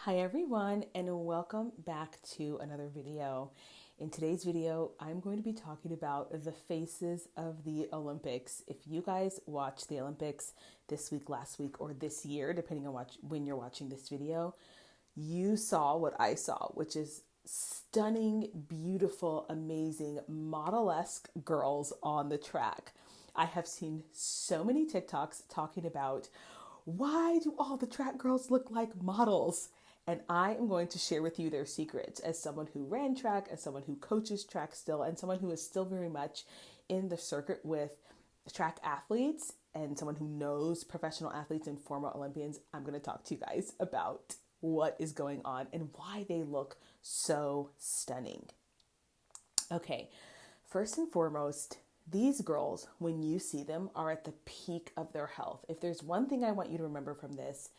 Hi everyone, and welcome back to another video. In today's video, I'm going to be talking about the faces of the Olympics. If you guys watch the Olympics this week, last week, or this year, depending on when you're watching this video, you saw what I saw, which is stunning, beautiful, amazing, model-esque girls on the track. I have seen so many TikToks talking about why do all the track girls look like models? And I am going to share with you their secrets as someone who ran track, as someone who coaches track still, and someone who is still very much in the circuit with track athletes and someone who knows professional athletes and former Olympians. I'm going to talk to you guys about what is going on and why they look so stunning. Okay, first and foremost, these girls, when you see them, are at the peak of their health. If there's one thing I want you to remember from this,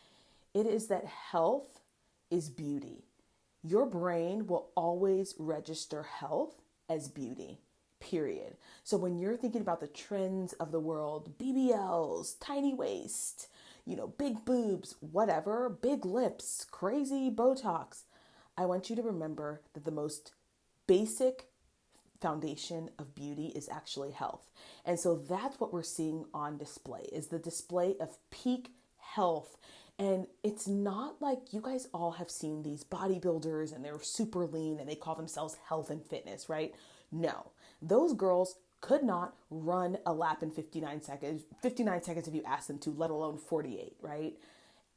it is that health is beauty. Your brain will always register health as beauty, period. So when you're thinking about the trends of the world, BBLs, tiny waist, big boobs, whatever, big lips, crazy Botox, I want you to remember that the most basic foundation of beauty is actually health. And so that's what we're seeing on display, is the display of peak health. And it's not like you guys all have seen these bodybuilders and they're super lean and they call themselves health and fitness, right? No, those girls could not run a lap in 59 seconds if you ask them to, let alone 48, right?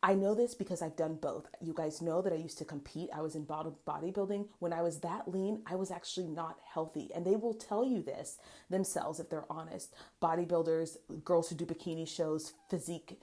I know this because I've done both. You guys know that I used to compete. I was in bodybuilding. When I was that lean, I was actually not healthy. And they will tell you this themselves if they're honest. Bodybuilders, girls who do bikini shows, physique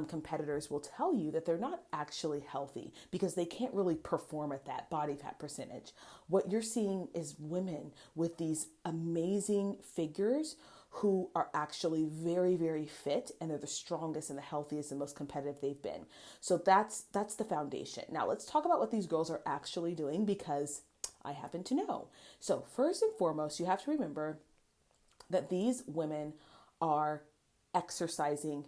competitors will tell you that they're not actually healthy because they can't really perform at that body fat percentage. What you're seeing is women with these amazing figures who are actually very, very fit, and they're the strongest and the healthiest and most competitive they've been. So that's the foundation. Now let's talk about what these girls are actually doing, because I happen to know. So first and foremost, you have to remember that these women are exercising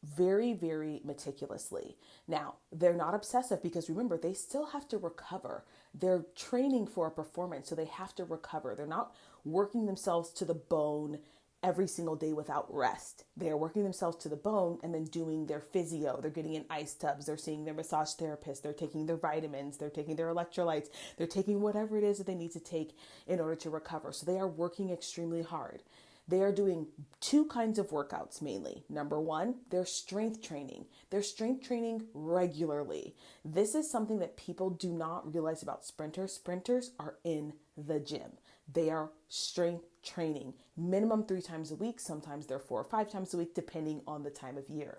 very, very meticulously. Now, they're not obsessive because remember, they still have to recover. They're training for a performance, so they have to recover. They're not working themselves to the bone every single day without rest. They're working themselves to the bone and then doing their physio. They're getting in ice tubs. They're seeing their massage therapist. They're taking their vitamins. They're taking their electrolytes. They're taking whatever it is that they need to take in order to recover. So they are working extremely hard. They are doing two kinds of workouts mainly. Number one, they're strength training. They're strength training regularly. This is something that people do not realize about sprinters. Sprinters are in the gym. They are strength training, minimum 3 times a week. Sometimes they're 4 or 5 times a week, depending on the time of year.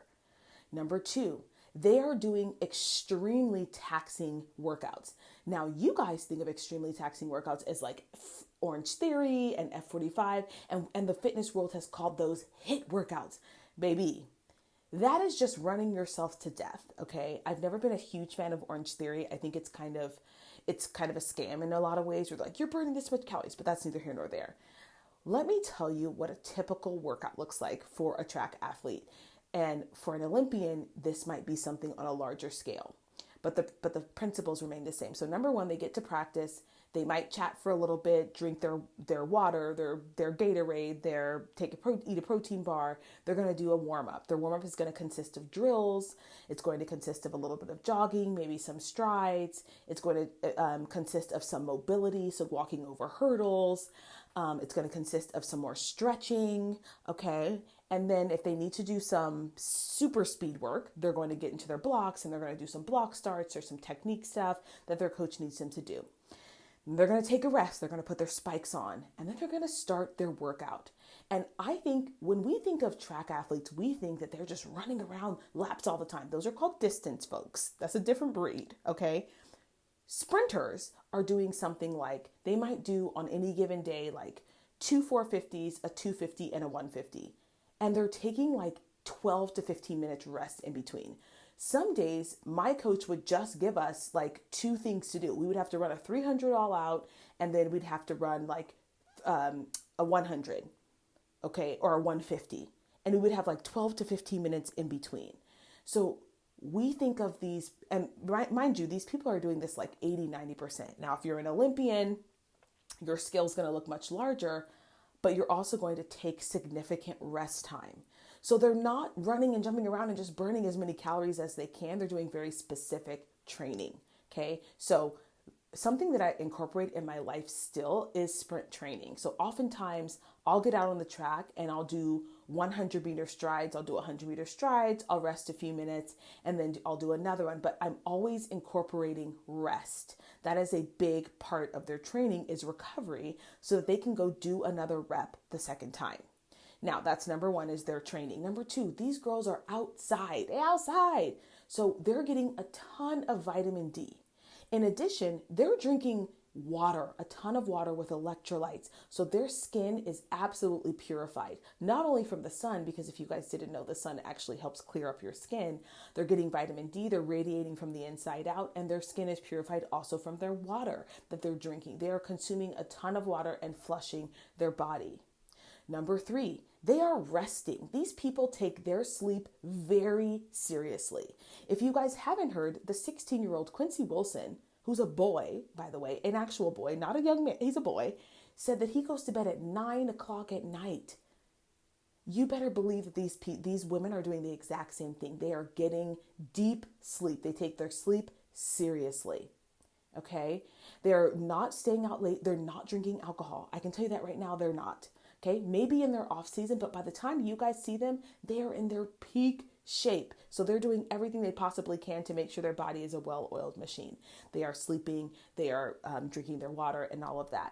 Number two, they are doing extremely taxing workouts. Now, you guys think of extremely taxing workouts as like Orange Theory and F45, and the fitness world has called those HIIT workouts. Baby, that is just running yourself to death, okay? I've never been a huge fan of Orange Theory. I think it's kind of a scam in a lot of ways. You're like, you're burning this much calories, but that's neither here nor there. Let me tell you what a typical workout looks like for a track athlete. And for an Olympian, this might be something on a larger scale. But the principles remain the same. So number one, they get to practice. They might chat for a little bit, drink their water, their Gatorade, eat a protein bar. They're going to do a warm-up. Their warm-up is going to consist of drills. It's going to consist of a little bit of jogging, maybe some strides. It's going to consist of some mobility, so walking over hurdles. It's going to consist of some more stretching, okay? And then if they need to do some super speed work, they're going to get into their blocks and they're going to do some block starts or some technique stuff that their coach needs them to do. They're going to take a rest. They're going to put their spikes on, and then they're going to start their workout. And I think when we think of track athletes, we think that they're just running around laps all the time. Those are called distance folks. That's a different breed, okay? Sprinters are doing something like, they might do on any given day, like 2 450s, a 250, and a 150. And they're taking like 12 to 15 minutes rest in between. Some days my coach would just give us like 2 things to do. We would have to run a 300 all out, and then we'd have to run like a 100, okay, or a 150. And we would have like 12 to 15 minutes in between. So we think of these, and mind you, these people are doing this like 80, 90%. Now, if you're an Olympian, your skill's going to look much larger, but you're also going to take significant rest time. So they're not running and jumping around and just burning as many calories as they can. They're doing very specific training. Okay. So something that I incorporate in my life still is sprint training. So oftentimes I'll get out on the track and I'll do 100-meter strides. I'll do 100-meter strides. I'll rest a few minutes and then I'll do another one. But I'm always incorporating rest. That is a big part of their training, is recovery, so that they can go do another rep the second time. Now, that's number one, is their training. Number two, these girls are outside. They're outside. So they're getting a ton of vitamin D. In addition, they're drinking water, a ton of water with electrolytes. So their skin is absolutely purified, not only from the sun, because if you guys didn't know, the sun actually helps clear up your skin. They're getting vitamin D, they're radiating from the inside out, and their skin is purified also from their water that they're drinking. They are consuming a ton of water and flushing their body. Number three, they are resting. These people take their sleep very seriously. If you guys haven't heard, the 16-year-old Quincy Wilson, who's a boy, by the way, an actual boy, not a young man, he's a boy, said that he goes to bed at 9 o'clock at night. You better believe that these women are doing the exact same thing. They are getting deep sleep. They take their sleep seriously. Okay? They're not staying out late. They're not drinking alcohol. I can tell you that right now, they're not. Okay, maybe in their off season, but by the time you guys see them, they are in their peak shape. So they're doing everything they possibly can to make sure their body is a well-oiled machine. They are sleeping, they are drinking their water and all of that.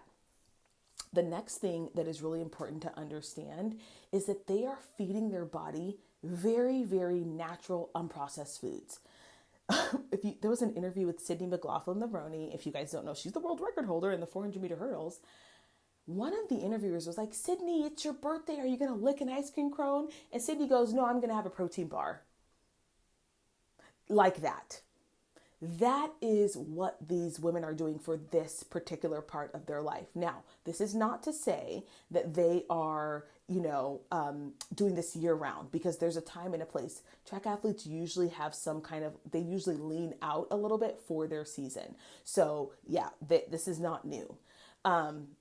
The next thing that is really important to understand is that they are feeding their body very, very natural, unprocessed foods. There was an interview with Sydney McLaughlin-Levrone. If you guys don't know, she's the world record holder in the 400-meter hurdles. One of the interviewers was like, Sydney, it's your birthday. Are you going to lick an ice cream cone? And Sydney goes, no, I'm going to have a protein bar. Like that. That is what these women are doing for this particular part of their life. Now, this is not to say that they are, doing this year round, because there's a time and a place. Track athletes usually have they usually lean out a little bit for their season. So yeah, this is not new.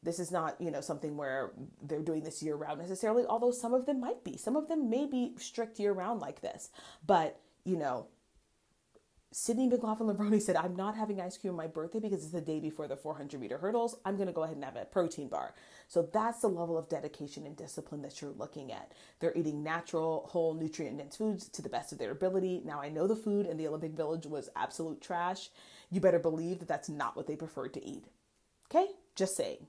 This is not, something where they're doing this year round necessarily, although some of them might be. Some of them may be strict year round like this. But, Sydney McLaughlin-Levrone said, I'm not having ice cream on my birthday because it's the day before the 400-meter hurdles. I'm going to go ahead and have a protein bar. So that's the level of dedication and discipline that you're looking at. They're eating natural, whole, nutrient-dense foods to the best of their ability. Now, I know the food in the Olympic Village was absolute trash. You better believe that that's not what they preferred to eat. Okay? Just saying.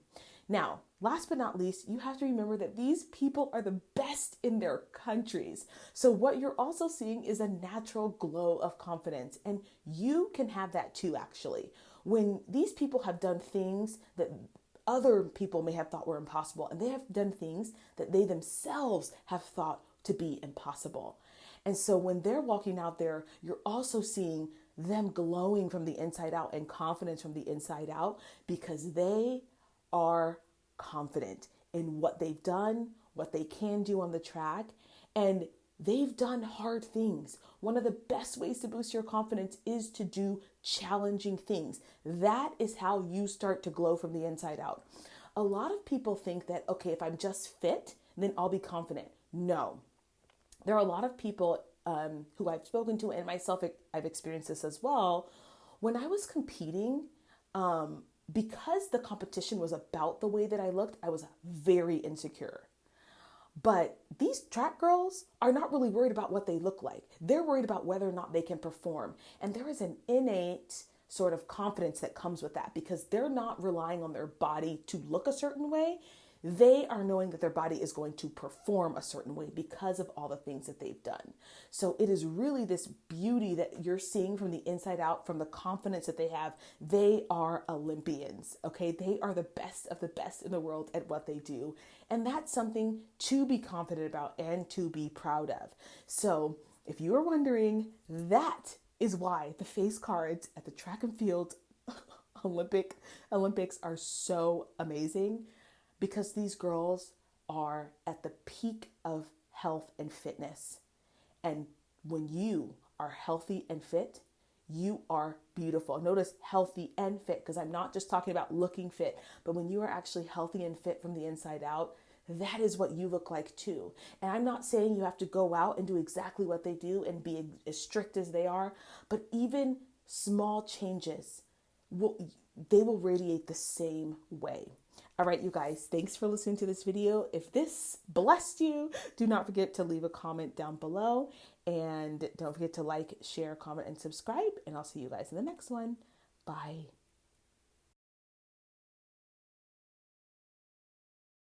Now, last but not least, you have to remember that these people are the best in their countries. So what you're also seeing is a natural glow of confidence. And you can have that too, actually. When these people have done things that other people may have thought were impossible, and they have done things that they themselves have thought to be impossible. And so when they're walking out there, you're also seeing them glowing from the inside out and confidence from the inside out, because they are confident in what they've done, what they can do on the track, and they've done hard things. One of the best ways to boost your confidence is to do challenging things. That is how you start to glow from the inside out. A lot of people think that, okay, if I'm just fit, then I'll be confident. No. There are a lot of people who I've spoken to, and myself, I've experienced this as well. When I was competing, because the competition was about the way that I looked, I was very insecure. But these track girls are not really worried about what they look like. They're worried about whether or not they can perform. And there is an innate sort of confidence that comes with that, because they're not relying on their body to look a certain way. They are knowing that their body is going to perform a certain way because of all the things that they've done. So it is really this beauty that you're seeing from the inside out, from the confidence that they have. They are Olympians, okay? They are the best of the best in the world at what they do. And that's something to be confident about and to be proud of. So if you are wondering, that is why the face cards at the track and field Olympics are so amazing. Because these girls are at the peak of health and fitness. And when you are healthy and fit, you are beautiful. Notice healthy and fit, because I'm not just talking about looking fit, but when you are actually healthy and fit from the inside out, that is what you look like too. And I'm not saying you have to go out and do exactly what they do and be as strict as they are, but even small changes, they will radiate the same way. All right, you guys, thanks for listening to this video. If this blessed you, do not forget to leave a comment down below. And don't forget to like, share, comment, and subscribe. And I'll see you guys in the next one. Bye.